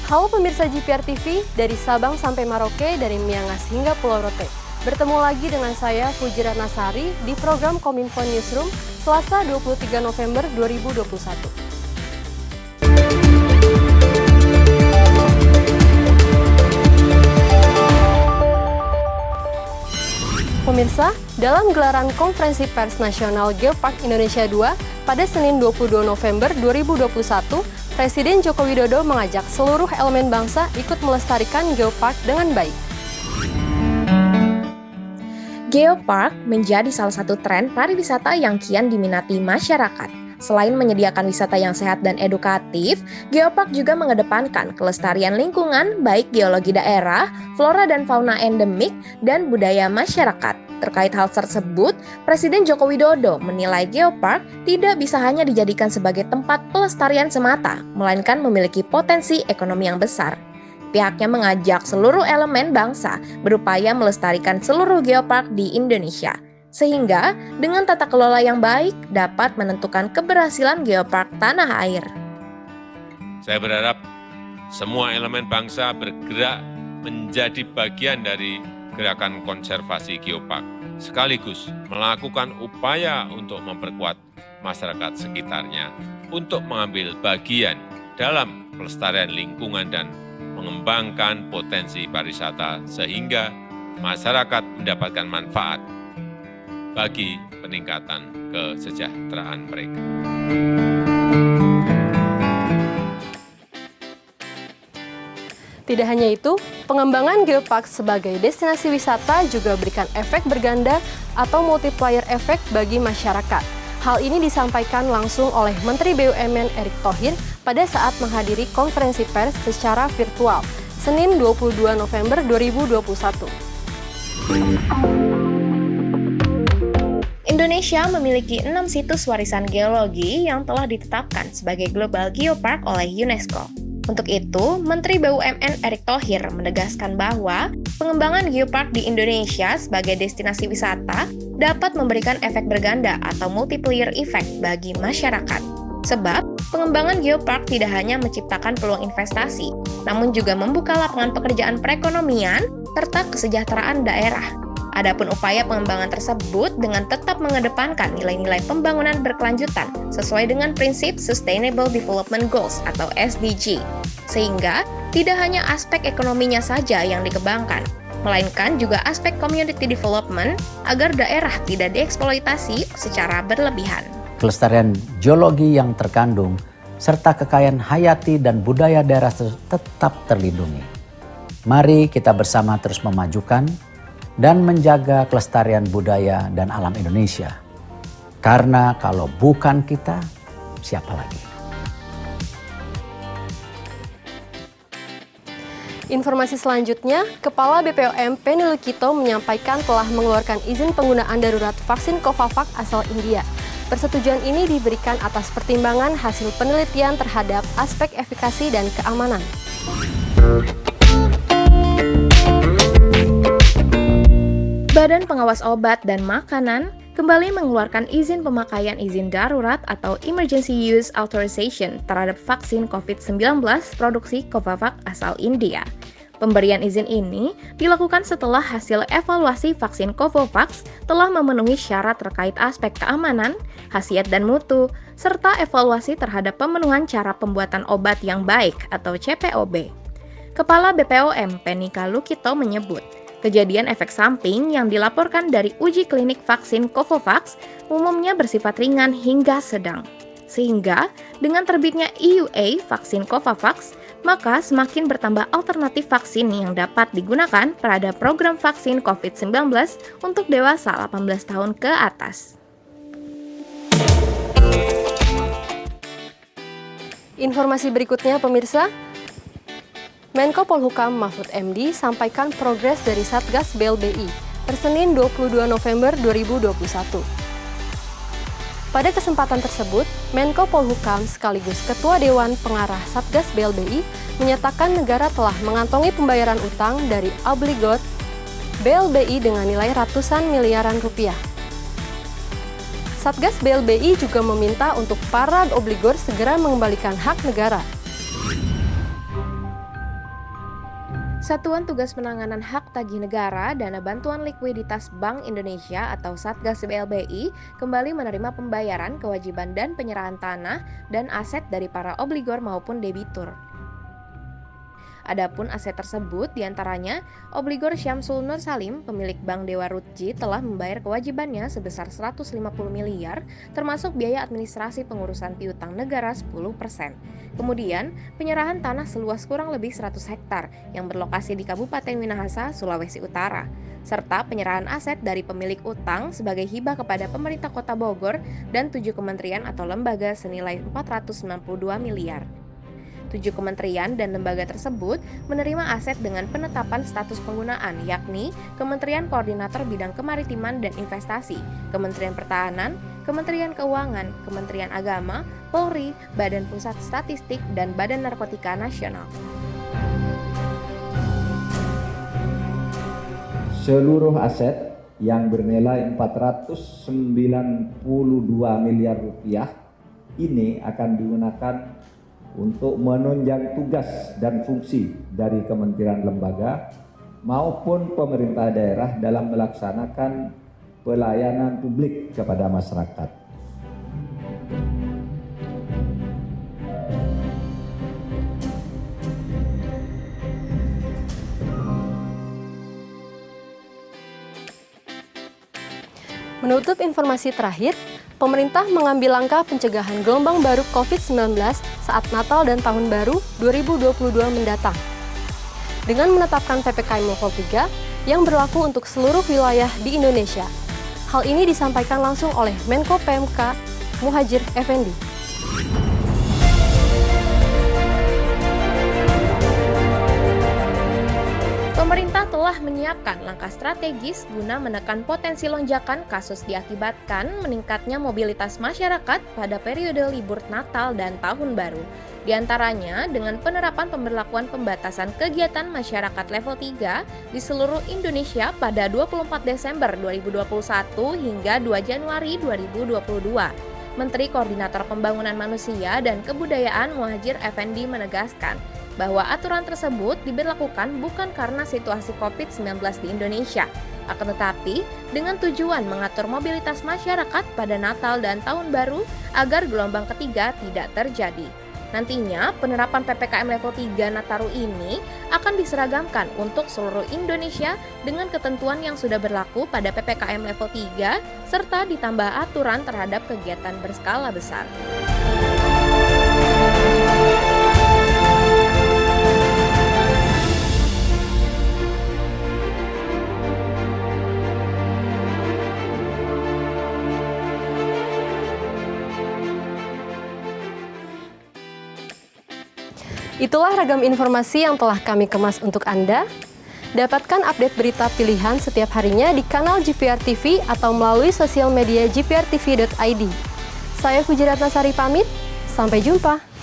Halo pemirsa GPR TV, dari Sabang sampai Merauke, dari Miangas hingga Pulau Rote. Bertemu lagi dengan saya, Fujira Nasari, di program Kominfo Newsroom, Selasa 23 November 2021. Pemirsa, dalam gelaran Konferensi Pers Nasional Geopark Indonesia 2 pada Senin 22 November 2021, Presiden Joko Widodo mengajak seluruh elemen bangsa ikut melestarikan Geopark dengan baik. Geopark menjadi salah satu tren pariwisata yang kian diminati masyarakat. Selain menyediakan wisata yang sehat dan edukatif, Geopark juga mengedepankan kelestarian lingkungan baik geologi daerah, flora dan fauna endemik, dan budaya masyarakat. Terkait hal tersebut, Presiden Joko Widodo menilai Geopark tidak bisa hanya dijadikan sebagai tempat pelestarian semata, melainkan memiliki potensi ekonomi yang besar. Pihaknya mengajak seluruh elemen bangsa berupaya melestarikan seluruh geopark di Indonesia, sehingga dengan tata kelola yang baik dapat menentukan keberhasilan geopark tanah air. Saya berharap semua elemen bangsa bergerak menjadi bagian dari gerakan konservasi geopark, sekaligus melakukan upaya untuk memperkuat masyarakat sekitarnya untuk mengambil bagian dalam pelestarian lingkungan dan mengembangkan potensi pariwisata sehingga masyarakat mendapatkan manfaat bagi peningkatan kesejahteraan mereka. Tidak hanya itu, pengembangan Geopark sebagai destinasi wisata juga berikan efek berganda atau multiplier efek bagi masyarakat. Hal ini disampaikan langsung oleh Menteri BUMN Erick Thohir pada saat menghadiri konferensi pers secara virtual, Senin 22 November 2021. Indonesia memiliki 6 situs warisan geologi yang telah ditetapkan sebagai Global Geopark oleh UNESCO. Untuk itu, Menteri BUMN Erick Thohir menegaskan bahwa pengembangan geopark di Indonesia sebagai destinasi wisata dapat memberikan efek berganda atau multiplier effect bagi masyarakat. Sebab, pengembangan geopark tidak hanya menciptakan peluang investasi, namun juga membuka lapangan pekerjaan perekonomian serta kesejahteraan daerah. Adapun upaya pengembangan tersebut dengan tetap mengedepankan nilai-nilai pembangunan berkelanjutan sesuai dengan prinsip Sustainable Development Goals atau SDG, sehingga tidak hanya aspek ekonominya saja yang dikembangkan, melainkan juga aspek community development agar daerah tidak dieksploitasi secara berlebihan. Kelestarian geologi yang terkandung serta kekayaan hayati dan budaya daerah tetap terlindungi. Mari kita bersama terus memajukan dan menjaga kelestarian budaya dan alam Indonesia. Karena kalau bukan kita, siapa lagi? Informasi selanjutnya, Kepala BPOM Penny Lukito menyampaikan telah mengeluarkan izin penggunaan darurat vaksin Covavax asal India. Persetujuan ini diberikan atas pertimbangan hasil penelitian terhadap aspek efikasi dan keamanan. Badan Pengawas Obat dan Makanan kembali mengeluarkan izin pemakaian izin darurat atau Emergency Use Authorization terhadap vaksin COVID-19 produksi Covavax asal India. Pemberian izin ini dilakukan setelah hasil evaluasi vaksin Covavax telah memenuhi syarat terkait aspek keamanan, khasiat dan mutu, serta evaluasi terhadap pemenuhan cara pembuatan obat yang baik atau CPOB. Kepala BPOM Penny Lukito menyebut, kejadian efek samping yang dilaporkan dari uji klinik vaksin Covavax umumnya bersifat ringan hingga sedang. Sehingga, dengan terbitnya EUA vaksin Covavax, maka semakin bertambah alternatif vaksin yang dapat digunakan pada program vaksin COVID-19 untuk dewasa 18 tahun ke atas. Informasi berikutnya, pemirsa. Menko Polhukam Mahfud MD sampaikan progres dari Satgas BLBI per Senin 22 November 2021. Pada kesempatan tersebut, Menko Polhukam sekaligus Ketua Dewan Pengarah Satgas BLBI menyatakan negara telah mengantongi pembayaran utang dari obligor BLBI dengan nilai ratusan miliaran rupiah. Satgas BLBI juga meminta untuk para obligor segera mengembalikan hak negara. Satuan Tugas Penanganan Hak Tagih Negara Dana Bantuan Likuiditas Bank Indonesia atau Satgas BLBI kembali menerima pembayaran kewajiban dan penyerahan tanah dan aset dari para obligor maupun debitur. Adapun aset tersebut diantaranya obligor Syamsul Nur Salim, pemilik Bank Dewa Rutji telah membayar kewajibannya sebesar 150 miliar termasuk biaya administrasi pengurusan piutang negara 10%. Kemudian, penyerahan tanah seluas kurang lebih 100 hektar yang berlokasi di Kabupaten Minahasa, Sulawesi Utara, serta penyerahan aset dari pemilik utang sebagai hibah kepada pemerintah Kota Bogor dan 7 kementerian atau lembaga senilai 492 miliar. 7 kementerian dan lembaga tersebut menerima aset dengan penetapan status penggunaan, yakni Kementerian Koordinator Bidang Kemaritiman dan Investasi, Kementerian Pertahanan, Kementerian Keuangan, Kementerian Agama, Polri, Badan Pusat Statistik, dan Badan Narkotika Nasional. Seluruh aset yang bernilai 492 miliar rupiah ini akan digunakan untuk menunjang tugas dan fungsi dari kementerian lembaga maupun pemerintah daerah dalam melaksanakan pelayanan publik kepada masyarakat. Menutup informasi terakhir, pemerintah mengambil langkah pencegahan gelombang baru COVID-19 saat Natal dan Tahun Baru 2022 mendatang. Dengan menetapkan PPKM level 3 yang berlaku untuk seluruh wilayah di Indonesia. Hal ini disampaikan langsung oleh Menko PMK Muhadjir Effendi. Pemerintah telah menyiapkan langkah strategis guna menekan potensi lonjakan kasus diakibatkan meningkatnya mobilitas masyarakat pada periode libur Natal dan Tahun Baru. Di antaranya dengan penerapan pemberlakuan pembatasan kegiatan masyarakat level 3 di seluruh Indonesia pada 24 Desember 2021 hingga 2 Januari 2022. Menteri Koordinator Pembangunan Manusia dan Kebudayaan Muhadjir Effendi menegaskan bahwa aturan tersebut diberlakukan bukan karena situasi COVID-19 di Indonesia, akan tetapi dengan tujuan mengatur mobilitas masyarakat pada Natal dan Tahun Baru agar gelombang ketiga tidak terjadi. Nantinya, penerapan PPKM level 3 Nataru ini akan diseragamkan untuk seluruh Indonesia dengan ketentuan yang sudah berlaku pada PPKM level 3 serta ditambah aturan terhadap kegiatan berskala besar. Itulah ragam informasi yang telah kami kemas untuk Anda. Dapatkan update berita pilihan setiap harinya di kanal GPR TV atau melalui sosial media gprtv.id. Saya Fujiratna Sari pamit, sampai jumpa.